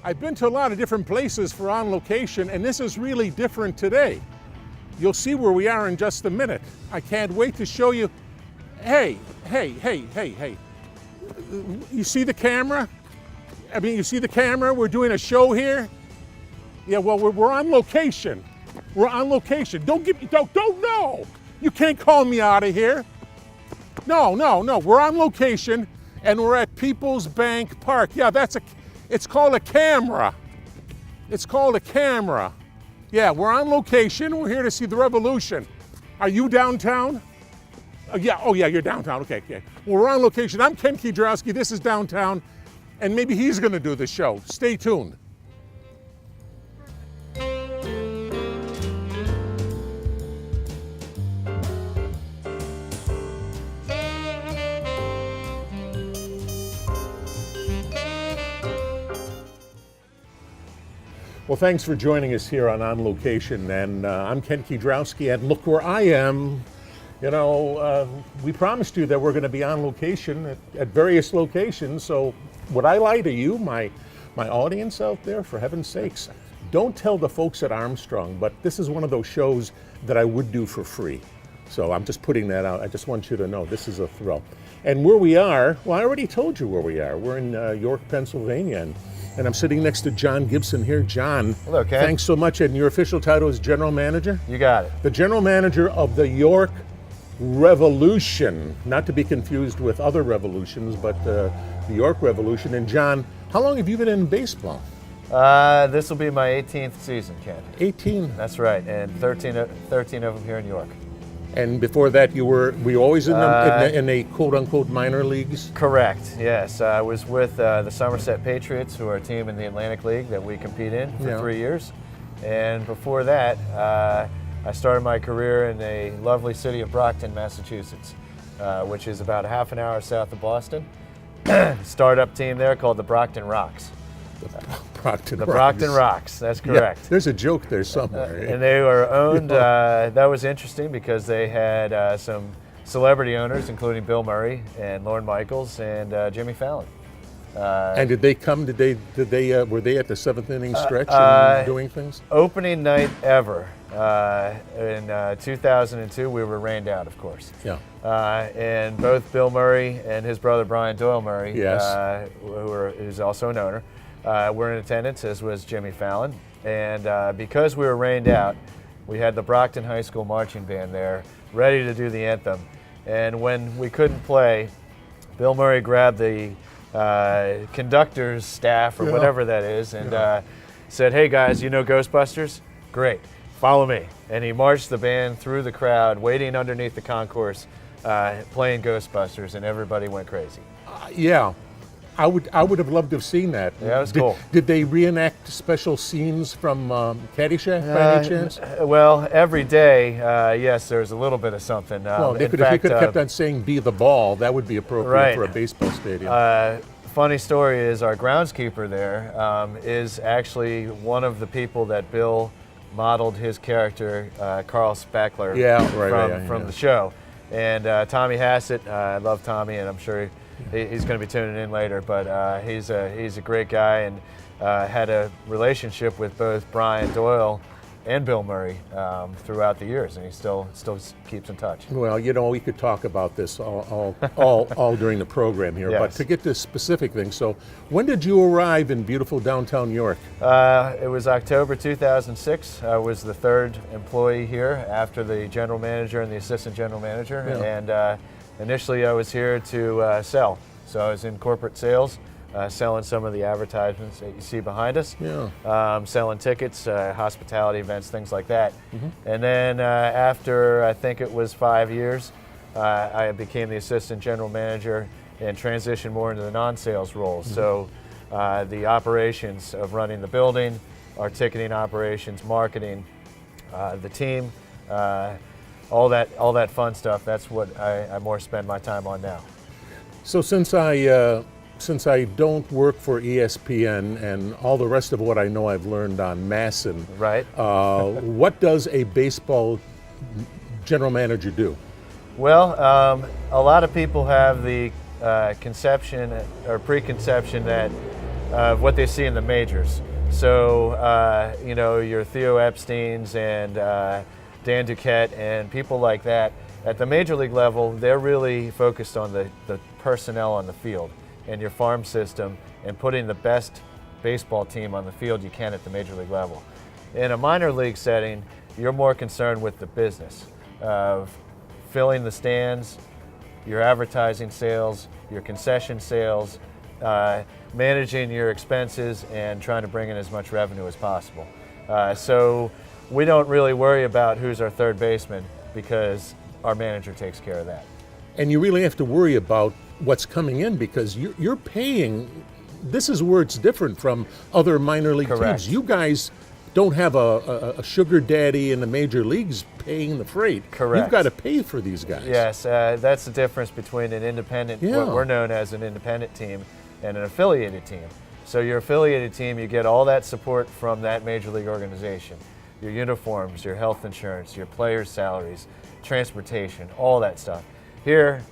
I've been to a lot of different places for On Location, and this is really different today. You'll see where we are in just a minute. I can't wait to show you. Hey. You see the camera? I mean, you see the camera? We're doing a show here. Yeah, well, we're on location. We're on location. Don't no! You can't call me out of here. No. We're on location, and we're at People's Bank Park. Yeah, it's called a camera. It's called a camera. Yeah, we're on location. We're here to see the Revolution. Are you downtown? Oh yeah, you're downtown. Okay. Well, we're on location. I'm Ken Kidrowski. This is downtown, and maybe he's going to do the show. Stay tuned. Well, thanks for joining us here on Location, and I'm Ken Kidrowski, and look where I am. You know, we promised you that we're going to be on location at various locations, so would I lie to you, my audience out there, for heaven's sakes? Don't tell the folks at Armstrong, but this is one of those shows that I would do for free. So I'm just putting that out. I just want you to know this is a thrill. And where we are, well, I already told you where we are. We're in York, Pennsylvania, and I'm sitting next to John Gibson here. John, hello, Ken. Thanks so much. And your official title is General Manager? You got it. The General Manager of the York Revolution, not to be confused with other revolutions, but the York Revolution. And John, how long have you been in baseball? This will be my 18th season, Ken. 18? That's right, and 13 of them here in York. And before that, were you always in a quote-unquote minor leagues? Correct, yes. I was with the Somerset Patriots, who are a team in the Atlantic League that we compete in for 3 years. And before that, I started my career in the lovely city of Brockton, Massachusetts, which is about a half an hour south of Boston. Startup team there called the Brockton Rocks. The Brockton Rocks, that's correct. Yeah, there's a joke there somewhere. And they were owned, that was interesting because they had some celebrity owners, including Bill Murray and Lorne Michaels and Jimmy Fallon. And did they come? Were they at the seventh inning stretch and doing things? Opening night ever. In 2002, we were rained out, of course. Yeah. And both Bill Murray and his brother Brian Doyle Murray, yes. who's also an owner, were in attendance, as was Jimmy Fallon. And because we were rained out, we had the Brockton High School marching band there, ready to do the anthem. And when we couldn't play, Bill Murray grabbed the conductor's staff, or whatever that is, and said, "Hey guys, you know Ghostbusters? Great, follow me." And he marched the band through the crowd, waiting underneath the concourse, playing Ghostbusters, and everybody went crazy. Yeah, I would have loved to have seen that. Yeah, it was cool. Did they reenact special scenes from Caddyshack by any chance? Well, every day, yes, there's a little bit of something. Well, if you could have kept on saying "Be the Ball," that would be appropriate for a baseball stadium. Funny story is our groundskeeper there is actually one of the people that Bill modeled his character, Carl Spackler, from the show. And Tommy Hassett, I love Tommy, and I'm sure he's going to be tuning in later, but he's a great guy, and had a relationship with both Brian Doyle and Bill Murray throughout the years, and he still keeps in touch. Well, you know, we could talk about this all during the program here, yes. But to get to specific things, so when did you arrive in beautiful downtown York? It was October 2006. I was the third employee here after the general manager and the assistant general manager, and initially I was here to sell. So I was in corporate sales, selling some of the advertisements that you see behind us, selling tickets, hospitality events, things like that. Mm-hmm. And then after, I think it was 5 years, I became the assistant general manager and transitioned more into the non-sales roles. Mm-hmm. So the operations of running the building, our ticketing operations, marketing, the team, all that fun stuff, that's what I more spend my time on now. So since I don't work for ESPN and all the rest of what I know I've learned on Masson, right? What does a baseball general manager do? Well, a lot of people have the conception or preconception that of what they see in the majors. So, your Theo Epsteins and Dan Duquette and people like that, at the major league level, they're really focused on the personnel on the field and your farm system and putting the best baseball team on the field you can at the major league level. In a minor league setting, you're more concerned with the business of filling the stands, your advertising sales, your concession sales, managing your expenses, and trying to bring in as much revenue as possible. So we don't really worry about who's our third baseman because our manager takes care of that. And you really have to worry about what's coming in because you're paying. This is where it's different from other minor league Correct. teams. You guys don't have a sugar daddy in the major leagues paying the freight. Correct. You've got to pay for these guys. Yes, that's the difference between an independent, Yeah. what we're known as an independent team, and an affiliated team. So your affiliated team, you get all that support from that major league organization. Your uniforms, your health insurance, your players' salaries, transportation, all that stuff. Here,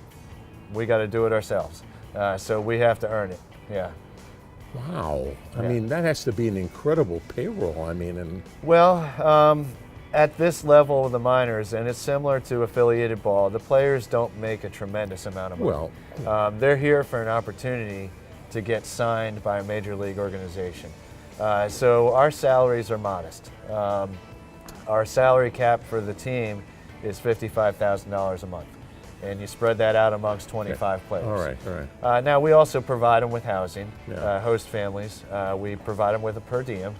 we got to do it ourselves. So we have to earn it. Yeah. Wow. I Yeah. mean, that has to be an incredible payroll. I mean, and Well, at this level of the minors, and it's similar to affiliated ball, the players don't make a tremendous amount of money. They're here for an opportunity to get signed by a major league organization. So our salaries are modest. Our salary cap for the team is $55,000 a month, and you spread that out amongst 25 players. all right. Now we also provide them with housing, Yeah. host families. We provide them with a per diem,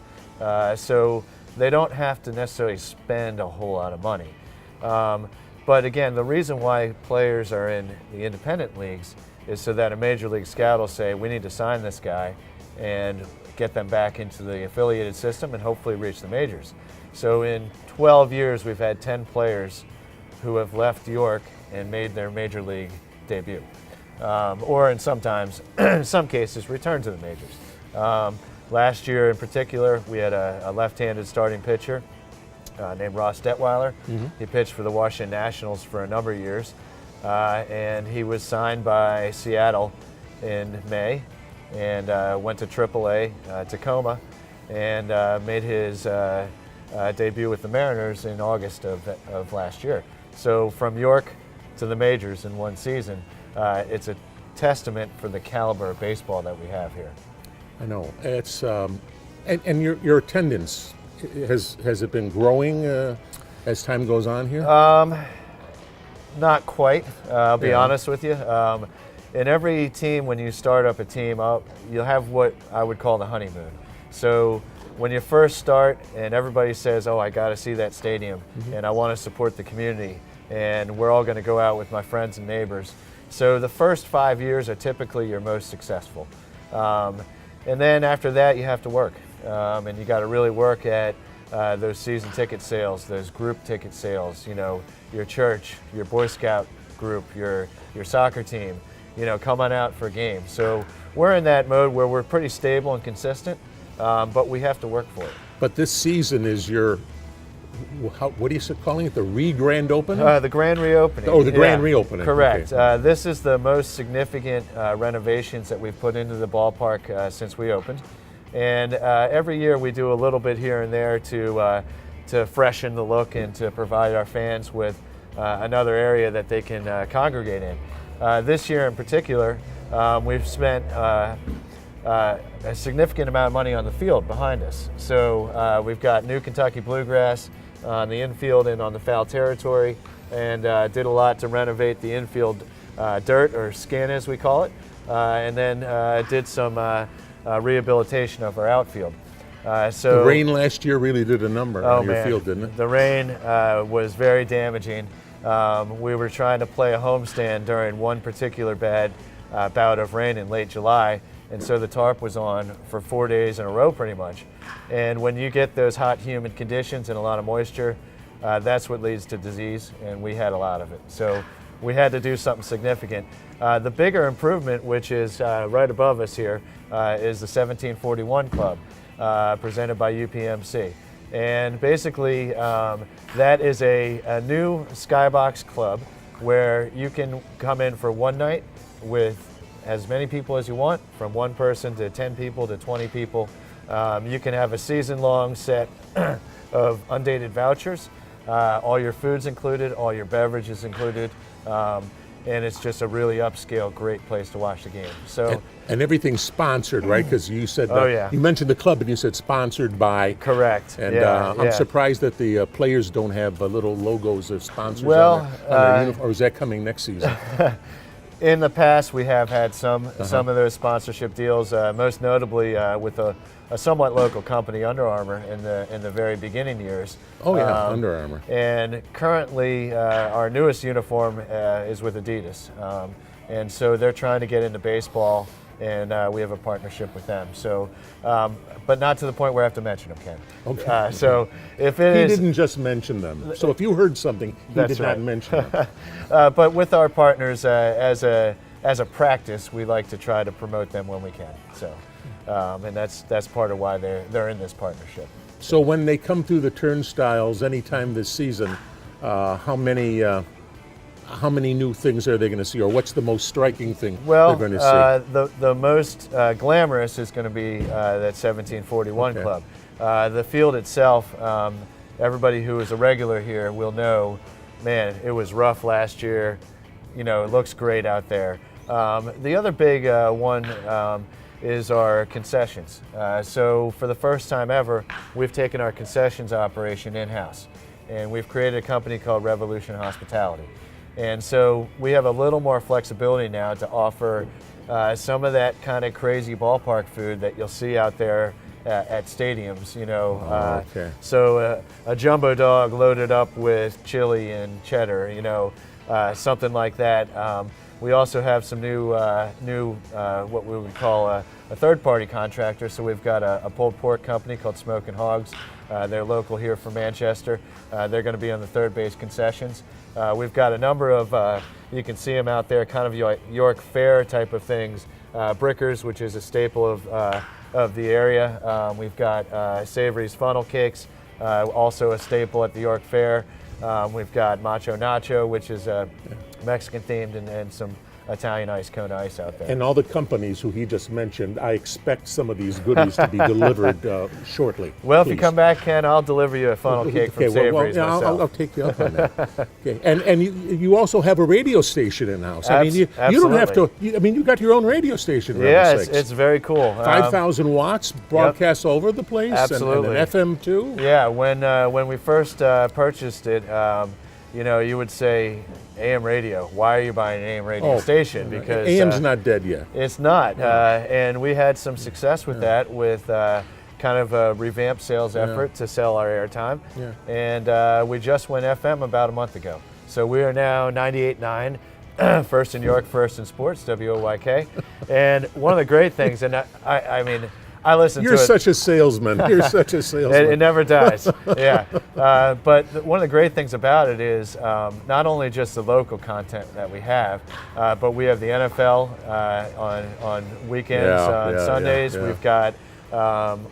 so they don't have to necessarily spend a whole lot of money. But again, the reason why players are in the independent leagues is so that a major league scout will say, we need to sign this guy and get them back into the affiliated system and hopefully reach the majors. So in 12 years, we've had 10 players who have left York and made their major league debut. Or in some cases, returned to the majors. Last year in particular, we had a left-handed starting pitcher named Ross Detweiler. He pitched for the Washington Nationals for a number of years. And he was signed by Seattle in May and went to AAA Tacoma and made his debut with the Mariners in August of last year. So from York to the majors in one season, it's a testament for the caliber of baseball that we have here. I know. It's and your attendance has it been growing as time goes on here? Not quite, I'll be Yeah. honest with you. In every team, when you start up a team, you'll have what I would call the honeymoon. So when you first start and everybody says, oh, I got to see that stadium and I want to support the community and we're all going to go out with my friends and neighbors. So the first 5 years are typically your most successful. And then after that, you have to work. And you got to really work at those season ticket sales, those group ticket sales, your church, your Boy Scout group, your soccer team, come on out for games. So we're in that mode where we're pretty stable and consistent, but we have to work for it. But this season is your, what are you calling it, the re-grand opening? The grand reopening. Oh, the grand reopening. Correct. Okay. This is the most significant renovations that we've put into the ballpark since we opened. And every year we do a little bit here and there to freshen the look and to provide our fans with another area that they can congregate in. This year in particular, we've spent a significant amount of money on the field behind us. So we've got new Kentucky bluegrass on the infield and on the foul territory, and did a lot to renovate the infield dirt, or skin as we call it, and then did some rehabilitation of our outfield. So the rain last year really did a number on your field, didn't it? The rain was very damaging. We were trying to play a homestand during one particular bad bout of rain in late July, and so the tarp was on for 4 days in a row pretty much. And when you get those hot, humid conditions and a lot of moisture, that's what leads to disease, and we had a lot of it. So we had to do something significant. The bigger improvement, which is right above us here, is the 1741 Club, presented by UPMC. And basically, that is a new skybox club where you can come in for one night with as many people as you want, from 1 person to 10 people to 20 people. You can have a season-long set of undated vouchers. All your food's included, all your beverages included, and it's just a really upscale, great place to watch the game. So, and everything's sponsored, right? Because you said you mentioned the club, and you said sponsored by. Correct. And I'm surprised that the players don't have little logos of sponsors on their uniform. Or is that coming next season? In the past, we have had some of those sponsorship deals, most notably with a somewhat local company, Under Armour, in the very beginning years. Oh yeah, Under Armour. And currently, our newest uniform is with Adidas, and so they're trying to get into baseball, and we have a partnership with them. So, but not to the point where I have to mention them, Ken. Okay. So if it is, he didn't just mention them. So if you heard something, he did not mention them. But with our partners, as a practice, we like to try to promote them when we can. So, and that's part of why they're in this partnership. So when they come through the turnstiles anytime this season, how many new things are they going to see, or what's the most striking thing they're going to see? The most glamorous is going to be that 1741 club. The field itself, everybody who is a regular here will know, man, it was rough last year. You know, it looks great out there. The other big one is our concessions. So for the first time ever, we've taken our concessions operation in-house, and we've created a company called Revolution Hospitality. And so we have a little more flexibility now to offer some of that kind of crazy ballpark food that you'll see out there at stadiums, you know. So a jumbo dog loaded up with chili and cheddar, you know, something like that. We also have some new what we would call a third-party contractor. So we've got a pulled pork company called Smokin' Hogs. They're local here from Manchester. They're going to be on the third base concessions. We've got a number of, you can see them out there, kind of York Fair type of things. Brickers, which is a staple of the area. We've got Savory's funnel cakes, also a staple at the York Fair. We've got Macho Nacho, which is Mexican themed, and some Italian ice cone ice out there. And all the companies who he just mentioned, I expect some of these goodies to be delivered shortly. Well, please. if you come back, Ken, I'll deliver you a funnel cake from Savory's myself. I'll take you up on that. Okay. And you also have a radio station in-house. I mean, you don't have to, you got your own radio station. Yeah, it's very cool. 5,000 watts, broadcasts over the place. Absolutely. And an FM too? Yeah, when we first purchased it, you know, you would say, AM radio, why are you buying an AM radio station? Because AM's not dead yet. It's not, and we had some success with that, with kind of a revamped sales effort to sell our airtime, and we just went FM about a month ago. So we are now 98.9, first in York, first in sports, WOYK, and one of the great things, and I mean, I listen to it. You're such a salesman. You're such a salesman. It never dies. Yeah. But one of the great things about it is not only just the local content that we have, but we have the NFL on weekends, on Sundays. Yeah.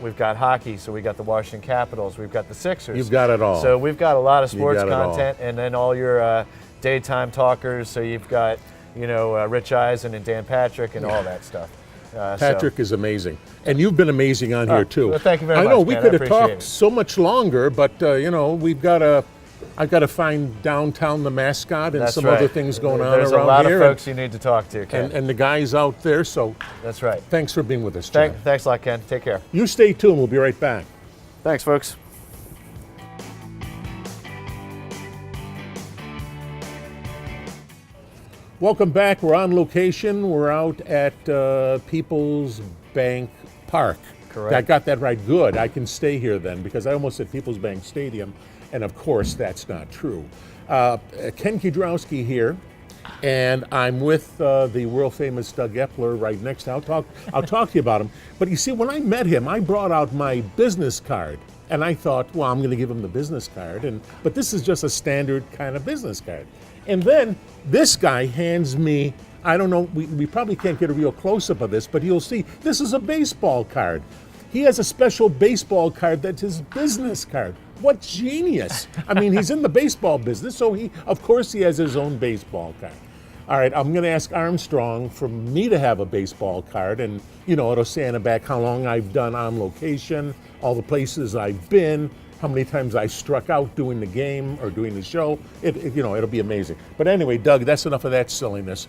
We've got hockey, so we got the Washington Capitals. We've got the Sixers. You've got it all. So we've got a lot of sports content, and then all your daytime talkers. So you've got, you know, Rich Eisen and Dan Patrick and all that stuff. Patrick is amazing, and you've been amazing on here too. Well, thank you very much. I know we Ken, could have talked so much longer, but you know, I've got to find downtown the mascot and some other things going on around here. There's a lot of folks you need to talk to, Ken. And the guys out there. So that's right. Thanks for being with us, John. Thanks a lot, Ken. Take care. You stay tuned. We'll be right back. Thanks, folks. Welcome back. We're on location. We're out at People's Bank Park. Correct. I got that right. Good. I can stay here then, because I almost said People's Bank Stadium, and of course that's not true. Ken Kiedrowski here, and I'm with the world famous Doug Epler right next. I'll talk to you about him. But you see, when I met him, I brought out my business card, and I thought, well, I'm going to give him the business card, but this is just a standard kind of business card. And then this guy hands me, I don't know, we probably can't get a real close-up of this, but you'll see, this is a baseball card. He has a special baseball card that's his business card. What genius. I mean, he's in the baseball business, so of course he has his own baseball card. All right, I'm going to ask Armstrong for me to have a baseball card, and it'll say on the back how long I've done On Location, all the places I've been, how many times I struck out doing the game or doing the show. It'll be amazing. But anyway, Doug, that's enough of that silliness.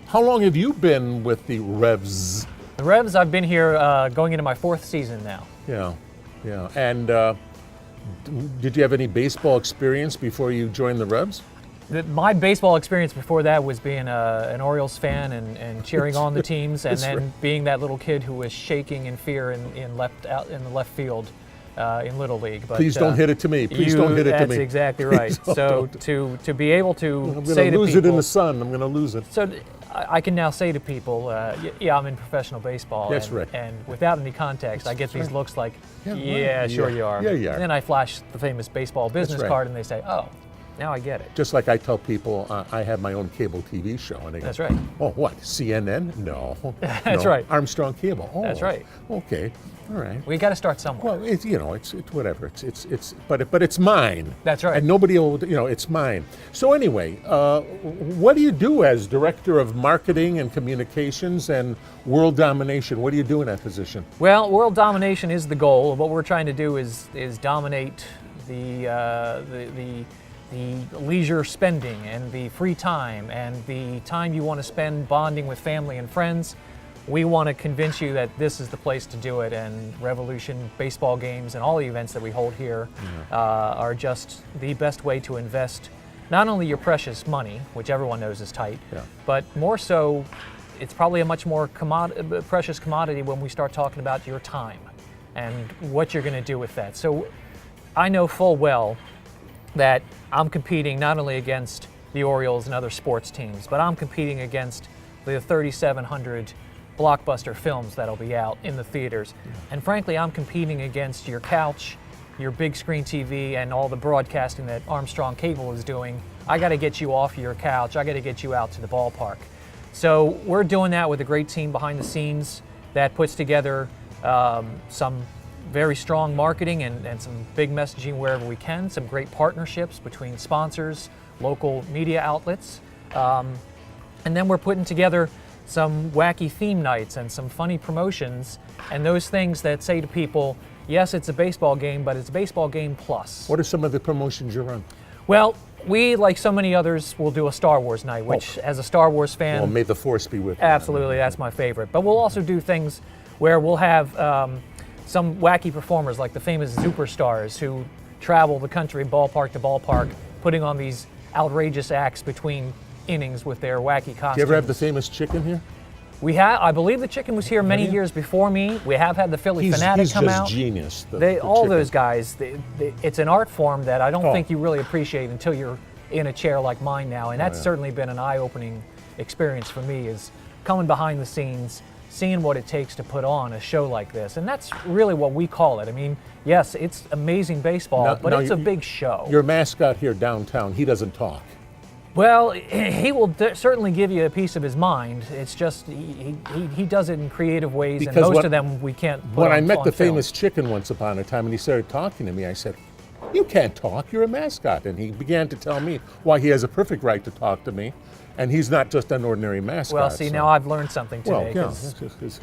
How long have you been with the Revs? The Revs, I've been here going into my 4th season now. Yeah. And did you have any baseball experience before you joined the Revs? My baseball experience before that was being an Orioles fan and cheering on the teams, and then being that little kid who was shaking in fear in the left field in Little League. But, please don't hit it to me. Please don't hit it to me. That's exactly right. So to be able to say to people, I'm going to lose it in the sun. I'm going to lose it. So I can now say to people, yeah, I'm in professional baseball. That's right. And without any context, I get these looks like, yeah, sure you are. Yeah, you are. And then I flash the famous baseball business card, and they say, oh, now I get it. Just like I tell people, I have my own cable TV show. And they go, that's right. Oh, what, CNN? No. That's right. Armstrong Cable. Oh, that's right. Okay. All right. We got to start somewhere. Well, it's whatever. But it's mine. That's right. And nobody will, it's mine. So anyway, what do you do as Director of Marketing and Communications and World Domination? What do you do in that position? Well, world domination is the goal. What we're trying to do is dominate the leisure spending and the free time and the time you want to spend bonding with family and friends. We want to convince you that this is the place to do it, and Revolution baseball games and all the events that we hold here are just the best way to invest not only your precious money, which everyone knows is tight, but more so, it's probably a much more precious commodity when we start talking about your time and what you're going to do with that. So I know full well that I'm competing not only against the Orioles and other sports teams, but I'm competing against the 3,700 blockbuster films that'll be out in the theaters. And frankly, I'm competing against your couch, your big screen TV, and all the broadcasting that Armstrong Cable is doing. I got to get you off your couch. I got to get you out to the ballpark. So we're doing that with a great team behind the scenes that puts together some very strong marketing and some big messaging wherever we can, some great partnerships between sponsors, local media outlets, and then we're putting together some wacky theme nights and some funny promotions and those things that say to people, yes, it's a baseball game, but it's a baseball game plus. What are some of the promotions you run? Well, we, like so many others, will do a Star Wars night, which as a Star Wars fan... Well, may the Force be with you. Absolutely, that's my favorite. But we'll also do things where we'll have some wacky performers like the famous Superstars who travel the country ballpark to ballpark, putting on these outrageous acts between innings with their wacky costumes. Do you ever have the famous chicken here? We have. I believe the chicken was here many years before me. We have had the Philly Fanatic come out. He's just genius. All those guys. It's an art form that I don't think you really appreciate until you're in a chair like mine now, and that's certainly been an eye-opening experience for me. Is coming behind the scenes, seeing what it takes to put on a show like this, and that's really what we call it. I mean, yes, it's amazing baseball, but it's a big show. Your mascot here downtown, he doesn't talk. Well, he will certainly give you a piece of his mind. It's just he does it in creative ways, and most of them we can't put When on I met the film. famous chicken once upon a time, and he started talking to me, I said, "You can't talk. You're a mascot." And he began to tell me why he has a perfect right to talk to me, and he's not just an ordinary mascot. Well, see, now I've learned something today. Well,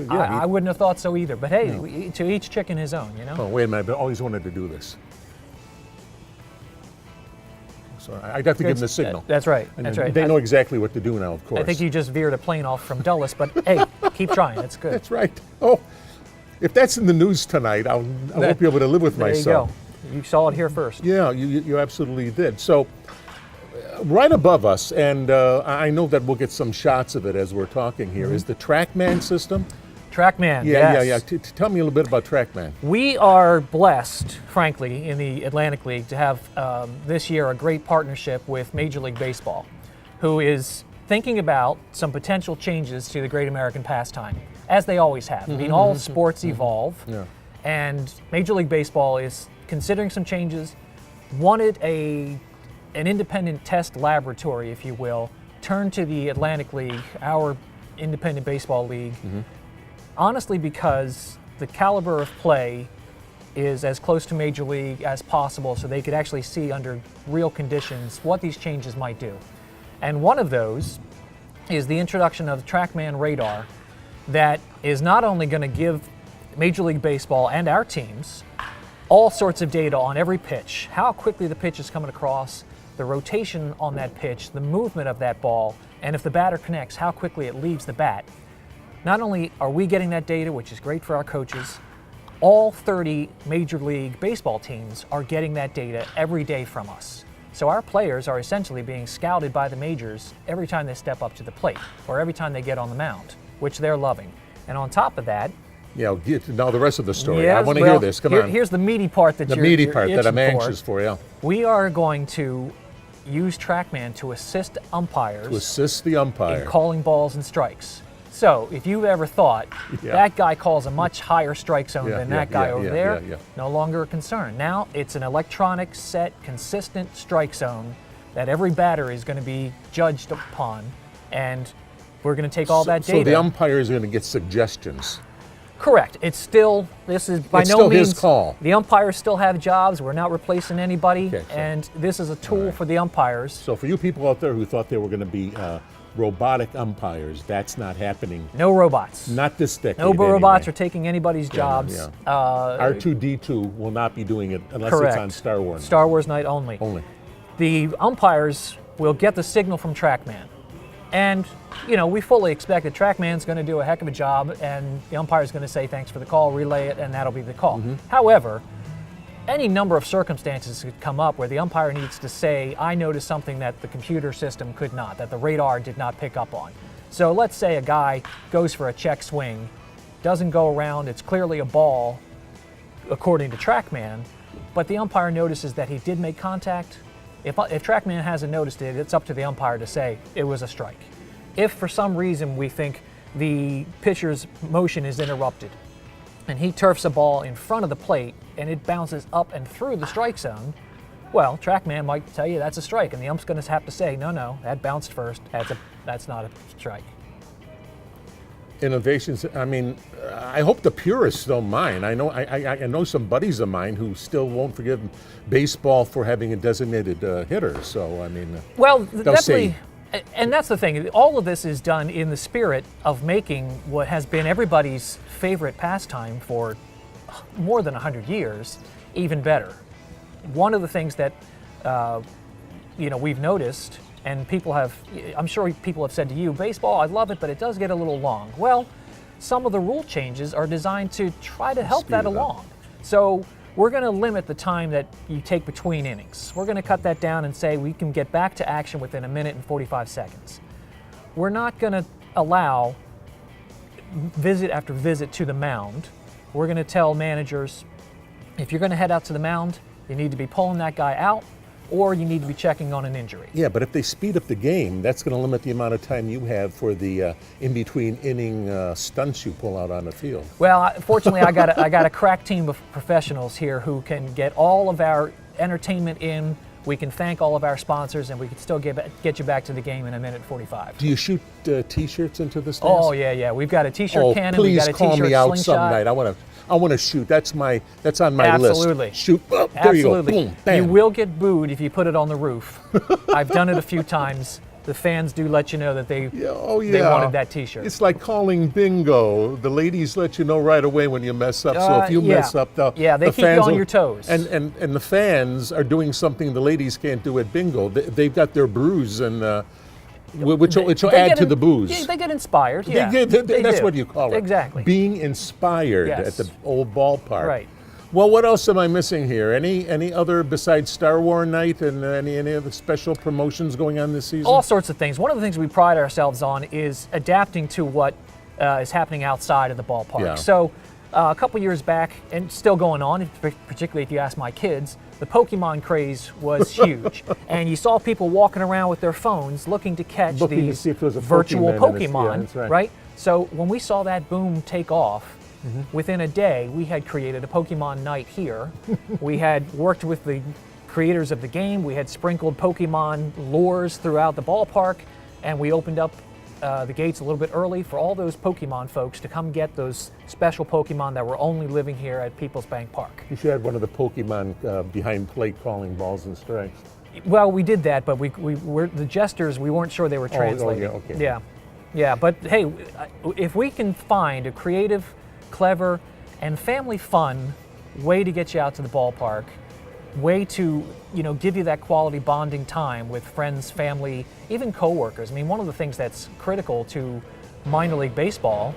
I wouldn't have thought so either. But hey, to each chicken his own, you know. Oh, wait a minute! I've always wanted to do this. So I'd have to give them the signal. That's right. That's right. They know exactly what to do now, of course. I think you just veered a plane off from Dulles, but hey, keep trying. It's good. That's right. Oh, if that's in the news tonight, I won't be able to live with myself. There you go. You saw it here first. Yeah, you absolutely did. So right above us, and I know that we'll get some shots of it as we're talking here, is the TrackMan system. TrackMan, Yeah. yes. Tell me a little bit about TrackMan. We are blessed, frankly, in the Atlantic League to have this year a great partnership with Major League Baseball, who is thinking about some potential changes to the great American pastime, as they always have. I mean, all sports evolve, and Major League Baseball is considering some changes, wanted an independent test laboratory, if you will, turned to the Atlantic League, our independent baseball league, honestly because the caliber of play is as close to Major League as possible so they could actually see under real conditions what these changes might do. And one of those is the introduction of TrackMan radar that is not only going to give Major League Baseball and our teams all sorts of data on every pitch, how quickly the pitch is coming across, the rotation on that pitch, the movement of that ball, and if the batter connects, how quickly it leaves the bat. Not only are we getting that data, which is great for our coaches, all 30 Major League Baseball teams are getting that data every day from us. So our players are essentially being scouted by the majors every time they step up to the plate or every time they get on the mound, which they're loving. And on top of that, Yeah, now the rest of the story. yes, I want to well, hear this. Come on. Here's the meaty part that The you're meaty part that I'm itching anxious for, yeah. We are going to use TrackMan to assist umpires To assist the umpire. in calling balls and strikes. So if you've ever thought Yeah. that guy calls a much higher strike zone Yeah, than yeah, that guy yeah, over yeah, there, yeah, yeah. no longer a concern. Now it's an electronic set, consistent strike zone that every batter is going to be judged upon, and we're going to take all that data. So the umpire is going to get suggestions. Correct. It's still, this is by It's no still means, his call. the umpires still have jobs. We're not replacing anybody, Okay, so- and this is a tool for the umpires. So for you people out there who thought they were going to be robotic umpires, that's not happening. No robots. Not this decade. No robots anyway. are taking anybody's jobs. yeah. R2D2 will not be doing it unless Correct. it's on Star Wars. Star Wars night only. Only. The umpires will get the signal from TrackMan. And, you know, we fully expect that TrackMan's going to do a heck of a job, and the umpire's going to say thanks for the call, relay it, and that'll be the call. However, any number of circumstances could come up where the umpire needs to say, I noticed something that the computer system could not, that the radar did not pick up on. So let's say a guy goes for a check swing, doesn't go around, it's clearly a ball, according to TrackMan, but the umpire notices that he did make contact. If TrackMan hasn't noticed it, it's up to the umpire to say it was a strike. If for some reason we think the pitcher's motion is interrupted and he turfs a ball in front of the plate and it bounces up and through the strike zone, well, TrackMan might tell you that's a strike, and the ump's going to have to say, no, that bounced first. That's not a strike. Innovations. I mean, I hope the purists don't mind. I know some buddies of mine who still won't forgive baseball for having a designated hitter. So I mean, Well, they'll definitely, see. and that's the thing. All of this is done in the spirit of making what has been everybody's favorite pastime for more than 100 years even better. One of the things that we've noticed, and I'm sure people have said to you, baseball, I love it, but it does get a little long. Well, some of the rule changes are designed to try to help Speed that it up. along. So we're going to limit the time that you take between innings. We're going to cut that down and say we can get back to action within a minute and 45 seconds. We're not going to allow visit after visit to the mound. We're going to tell managers, if you're going to head out to the mound, you need to be pulling that guy out, or you need to be checking on an injury. Yeah, but if they speed up the game, that's going to limit the amount of time you have for the in-between inning stunts you pull out on the field. Well, fortunately, I got a crack team of professionals here who can get all of our entertainment in. We can thank all of our sponsors, and we can still get you back to the game in a minute 45. Do you shoot T-shirts into the stands? Oh yeah. We've got a T-shirt cannon. We've Please got a call T-shirt me out slingshot. some night. I want to shoot. That's on my Absolutely. list. Shoot. Oh, there you go. Absolutely. Boom. Bam. You will get booed if you put it on the roof. I've done it a few times. The fans do let you know that they wanted that T-shirt. It's like calling bingo. The ladies let you know right away when you mess up. So if you mess up, they the keep you fans on will- your toes. And the fans are doing something the ladies can't do at bingo. They've got their brews and which will They add get to the booze. Yeah, they get inspired. Yeah, That's do. what you call it. Exactly. Being inspired Yes. at the old ballpark. Right. Well, what else am I missing here? Any other besides Star Wars night and any other special promotions going on this season? All sorts of things. One of the things we pride ourselves on is adapting to what is happening outside of the ballpark. Yeah. So a couple years back, and still going on, particularly if you ask my kids, the Pokemon craze was huge. And you saw people walking around with their phones looking to catch Looking to these see if there was a virtual Pokemon in it. Yeah, Pokemon, that's right. right? So when we saw that boom take off, within a day, we had created a Pokemon night here. We had worked with the creators of the game. We had sprinkled Pokemon lures throughout the ballpark, and we opened up the gates a little bit early for all those Pokemon folks to come get those special Pokemon that were only living here at People's Bank Park. You should have one of the Pokemon behind plate calling balls and strikes. Well, we did that, but we were the gestures. We weren't sure they were translating. yeah, okay. Yeah. Yeah, but hey, if we can find a creative, clever, and family fun way to get you out to the ballpark, way to give you that quality bonding time with friends, family, even coworkers. I mean, one of the things that's critical to minor league baseball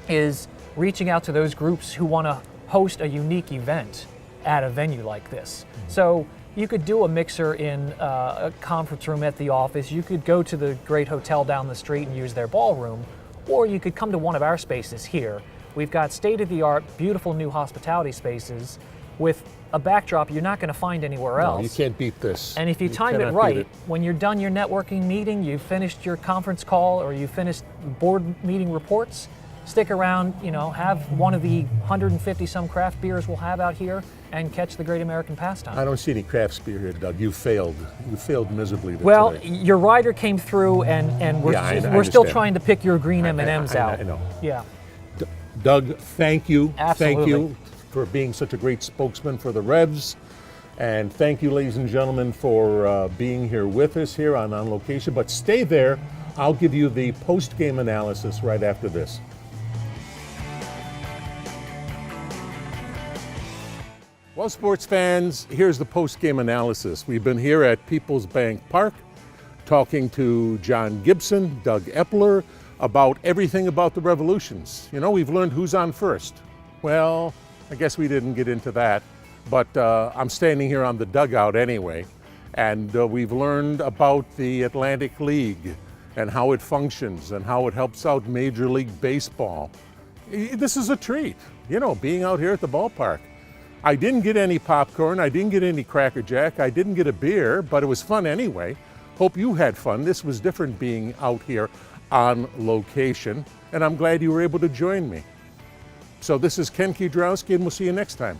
is reaching out to those groups who want to host a unique event at a venue like this. So you could do a mixer in a conference room at the office. You could go to the great hotel down the street and use their ballroom, or you could come to one of our spaces here. We've got state-of-the-art, beautiful new hospitality spaces with a backdrop you're not going to find anywhere else. No, you can't beat this. And if you time it cannot beat right, it. when you're done your networking meeting, you've finished your conference call, or you finished board meeting reports, stick around, have one of the 150 some craft beers we'll have out here and catch the great American pastime. I don't see any craft beer here, Doug. You failed. You failed miserably Well, today. your rider came through, and we're, Yeah, I we're still understand. trying to pick your green M&Ms out. I know. Yeah. Doug, thank you. Absolutely. Thank you for being such a great spokesman for the Revs. And thank you, ladies and gentlemen, for being here with us here on Location. But stay there. I'll give you the post-game analysis right after this. Well, sports fans, here's the post-game analysis. We've been here at People's Bank Park talking to John Gibson, Doug Epler, about everything about the Revolutions. We've learned who's on first. Well, I guess we didn't get into that, but I'm standing here on the dugout anyway, and we've learned about the Atlantic League and how it functions and how it helps out Major League Baseball. This is a treat, being out here at the ballpark. I didn't get any popcorn, I didn't get any Cracker Jack, I didn't get a beer, but it was fun anyway. Hope you had fun. This was different being out here on location, and I'm glad you were able to join me. So this is Ken Kiedrowski, and we'll see you next time.